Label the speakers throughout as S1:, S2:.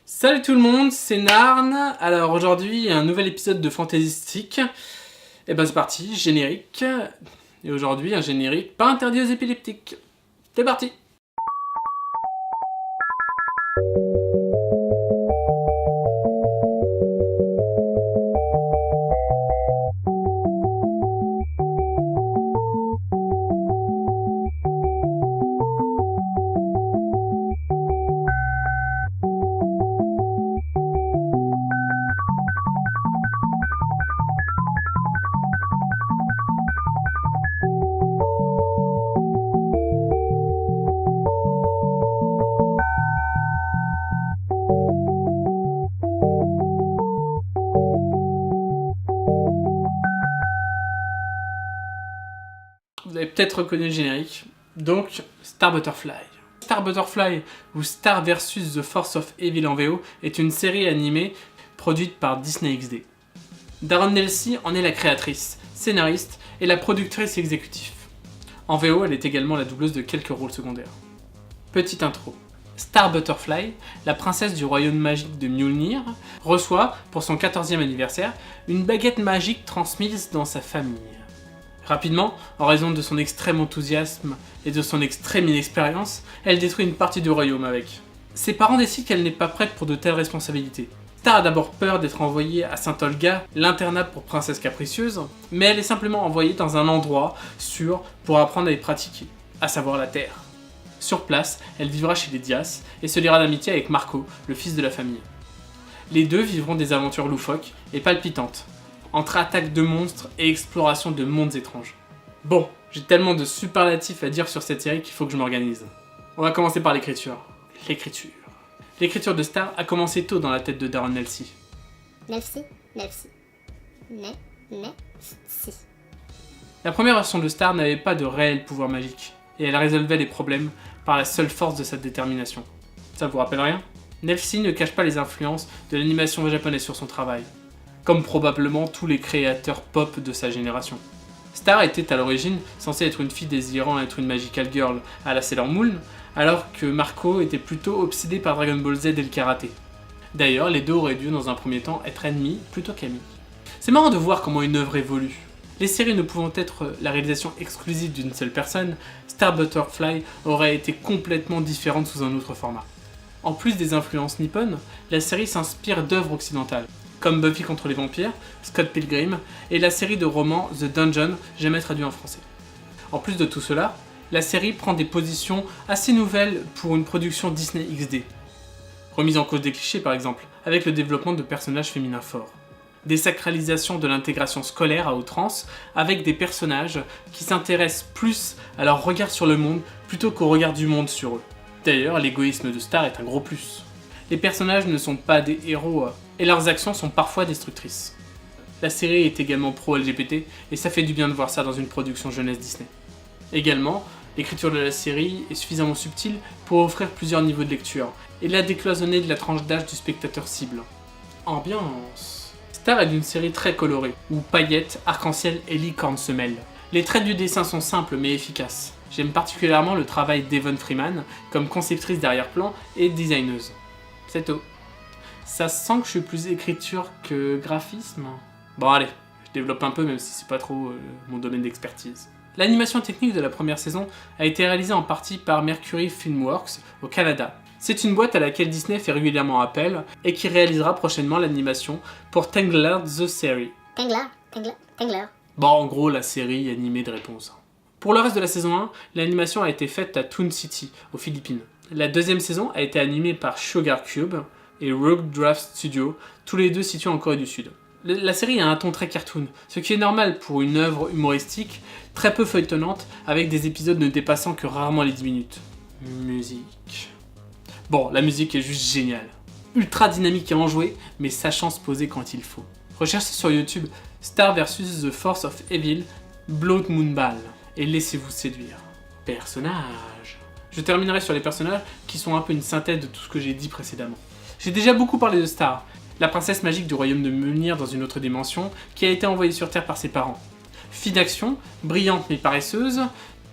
S1: Salut tout le monde, c'est Narn. Alors aujourd'hui, un nouvel épisode de Fantasystique. Et ben c'est parti, générique. Et aujourd'hui, un générique pas interdit aux épileptiques. C'est parti. Vous avez peut-être reconnu le générique. Donc, Star Butterfly. Star Butterfly, ou Star vs The Force of Evil en VO, est une série animée produite par Disney XD. Daron Nelcy en est la créatrice, scénariste et la productrice exécutive. En VO, elle est également la doubleuse de quelques rôles secondaires. Petite intro. Star Butterfly, la princesse du royaume magique de Mjolnir, reçoit, pour son 14e anniversaire, une baguette magique transmise dans sa famille. Rapidement, en raison de son extrême enthousiasme et de son extrême inexpérience, elle détruit une partie du royaume avec. Ses parents décident qu'elle n'est pas prête pour de telles responsabilités. Star a d'abord peur d'être envoyée à Saint-Olga, l'internat pour princesses capricieuses, mais elle est simplement envoyée dans un endroit sûr pour apprendre à y pratiquer, à savoir la Terre. Sur place, elle vivra chez les Dias et se liera d'amitié avec Marco, le fils de la famille. Les deux vivront des aventures loufoques et palpitantes, entre attaques de monstres et exploration de mondes étranges. Bon, j'ai tellement de superlatifs à dire sur cette série qu'il faut que je m'organise. On va commencer par l'écriture. L'écriture de Star a commencé tôt dans la tête de Daron Nelcy.
S2: Nelcy.
S1: La première version de Star n'avait pas de réel pouvoir magique, et elle résolvait les problèmes par la seule force de sa détermination. Ça vous rappelle rien ? Nelcy ne cache pas les influences de l'animation japonaise sur son travail, comme probablement tous les créateurs pop de sa génération. Star était à l'origine censée être une fille désirant être une magical girl à la Sailor Moon, alors que Marco était plutôt obsédé par Dragon Ball Z et le karaté. D'ailleurs, les deux auraient dû dans un premier temps être ennemis plutôt qu'amis. C'est marrant de voir comment une œuvre évolue. Les séries ne pouvant être la réalisation exclusive d'une seule personne, Star Butterfly aurait été complètement différente sous un autre format. En plus des influences nippones, la série s'inspire d'œuvres occidentales, comme Buffy contre les vampires, Scott Pilgrim et la série de romans The Dungeon, jamais traduit en français. En plus de tout cela, la série prend des positions assez nouvelles pour une production Disney XD. Remise en cause des clichés par exemple, avec le développement de personnages féminins forts. Des sacralisations de l'intégration scolaire à outrance, avec des personnages qui s'intéressent plus à leur regard sur le monde plutôt qu'au regard du monde sur eux. D'ailleurs, l'égoïsme de Star est un gros plus. Les personnages ne sont pas des héros et leurs actions sont parfois destructrices. La série est également pro-LGBT et ça fait du bien de voir ça dans une production jeunesse Disney. Également, l'écriture de la série est suffisamment subtile pour offrir plusieurs niveaux de lecture et la décloisonner de la tranche d'âge du spectateur cible. Ambiance. Star est d'une série très colorée, où paillettes, arc-en-ciel et licornes se mêlent. Les traits du dessin sont simples mais efficaces. J'aime particulièrement le travail d'Yvonne Freeman comme conceptrice d'arrière-plan et designeuse. C'est tout. Ça sent que je suis plus écriture que graphisme. Bon allez, je développe un peu même si c'est pas trop mon domaine d'expertise. L'animation technique de la première saison a été réalisée en partie par Mercury Filmworks au Canada. C'est une boîte à laquelle Disney fait régulièrement appel et qui réalisera prochainement l'animation pour Tangler The Series.
S2: Tangler.
S1: Bon, en gros, la série animée de réponse. Pour le reste de la saison 1, l'animation a été faite à Toon City, aux Philippines. La deuxième saison a été animée par Sugar Cube et Rogue Draft Studio, tous les deux situés en Corée du Sud. La série a un ton très cartoon, ce qui est normal pour une œuvre humoristique, très peu feuilletonnante, avec des épisodes ne dépassant que rarement les 10 minutes. Musique. Bon, la musique est juste géniale. Ultra dynamique et enjouée, mais sachant se poser quand il faut. Recherchez sur YouTube Star vs The Force of Evil, Blood Moon Ball, et laissez-vous séduire. Personnages. Je terminerai sur les personnages qui sont un peu une synthèse de tout ce que j'ai dit précédemment. J'ai déjà beaucoup parlé de Star, la princesse magique du royaume de Mjolnir dans une autre dimension, qui a été envoyée sur Terre par ses parents. Fille d'action, brillante mais paresseuse,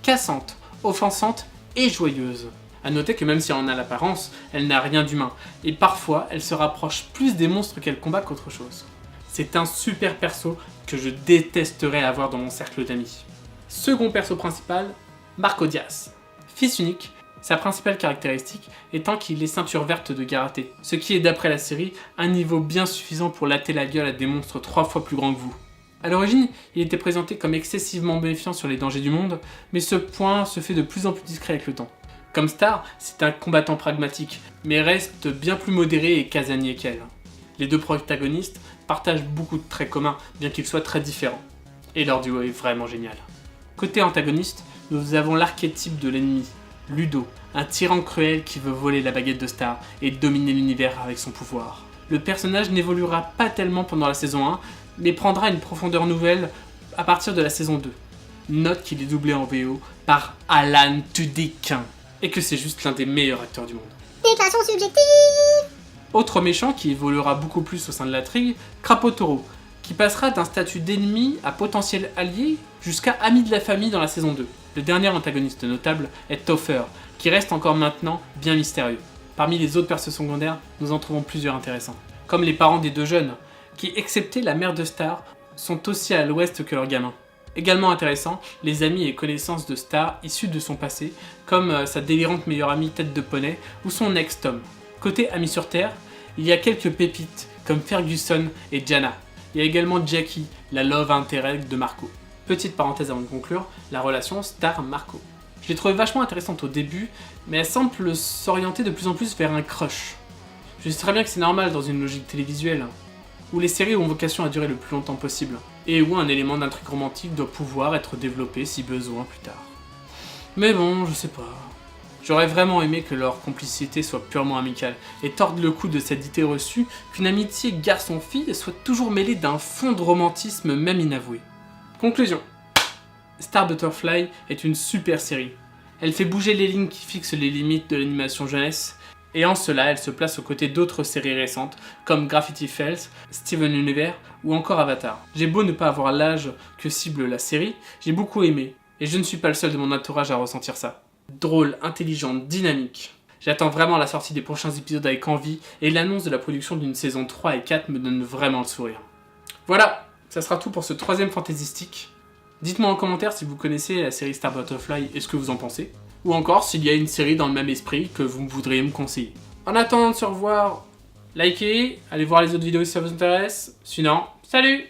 S1: cassante, offensante et joyeuse. A noter que même si elle en a l'apparence, elle n'a rien d'humain, et parfois elle se rapproche plus des monstres qu'elle combat qu'autre chose. C'est un super perso que je détesterais avoir dans mon cercle d'amis. Second perso principal, Marco Diaz. Fils unique, sa principale caractéristique étant qu'il est ceinture verte de karaté, ce qui est d'après la série un niveau bien suffisant pour latter la gueule à des monstres 3 fois plus grands que vous. A l'origine, il était présenté comme excessivement méfiant sur les dangers du monde, mais ce point se fait de plus en plus discret avec le temps. Comme Star, c'est un combattant pragmatique, mais reste bien plus modéré et casanier qu'elle. Les deux protagonistes partagent beaucoup de traits communs, bien qu'ils soient très différents. Et leur duo est vraiment génial. Côté antagoniste, nous avons l'archétype de l'ennemi, Ludo, un tyran cruel qui veut voler la baguette de Star et dominer l'univers avec son pouvoir. Le personnage n'évoluera pas tellement pendant la saison 1, mais prendra une profondeur nouvelle à partir de la saison 2. Note qu'il est doublé en VO par Alan Tudyk, et que c'est juste l'un des meilleurs acteurs du monde.
S2: Déclaration subjective.
S1: Autre méchant qui évoluera beaucoup plus au sein de l'intrigue, Krapotoro, qui passera d'un statut d'ennemi à potentiel allié jusqu'à ami de la famille dans la saison 2. Le dernier antagoniste notable est Topher, qui reste encore maintenant bien mystérieux. Parmi les autres persos secondaires, nous en trouvons plusieurs intéressants, comme les parents des deux jeunes, qui, excepté la mère de Star, sont aussi à l'ouest que leurs gamins. Également intéressant, les amis et connaissances de Star issus de son passé, comme sa délirante meilleure amie Tête de Poney ou son ex Tom. Côté amis sur Terre, il y a quelques pépites comme Ferguson et Jana. Il y a également Jackie, la love interact de Marco. Petite parenthèse avant de conclure, la relation Star-Marco. Je l'ai trouvée vachement intéressante au début, mais elle semble s'orienter de plus en plus vers un crush. Je sais très bien que c'est normal dans une logique télévisuelle, où les séries ont vocation à durer le plus longtemps possible, et où un élément d'intrigue romantique doit pouvoir être développé si besoin plus tard. Mais bon, je sais pas. J'aurais vraiment aimé que leur complicité soit purement amicale, et tordre le cou de cette idée reçue qu'une amitié garçon-fille soit toujours mêlée d'un fond de romantisme même inavoué. Conclusion. Star Butterfly est une super série. Elle fait bouger les lignes qui fixent les limites de l'animation jeunesse, et en cela elle se place aux côtés d'autres séries récentes comme Gravity Falls, Steven Universe ou encore Avatar. J'ai beau ne pas avoir l'âge que cible la série, j'ai beaucoup aimé, et je ne suis pas le seul de mon entourage à ressentir ça. Drôle, intelligente, dynamique. J'attends vraiment la sortie des prochains épisodes avec envie, et l'annonce de la production d'une saison 3 et 4 me donne vraiment le sourire. Voilà, ça sera tout pour ce troisième fantasistique. Dites-moi en commentaire si vous connaissez la série Star Butterfly et ce que vous en pensez. Ou encore s'il y a une série dans le même esprit que vous voudriez me conseiller. En attendant de se revoir, likez, allez voir les autres vidéos si ça vous intéresse. Sinon, salut!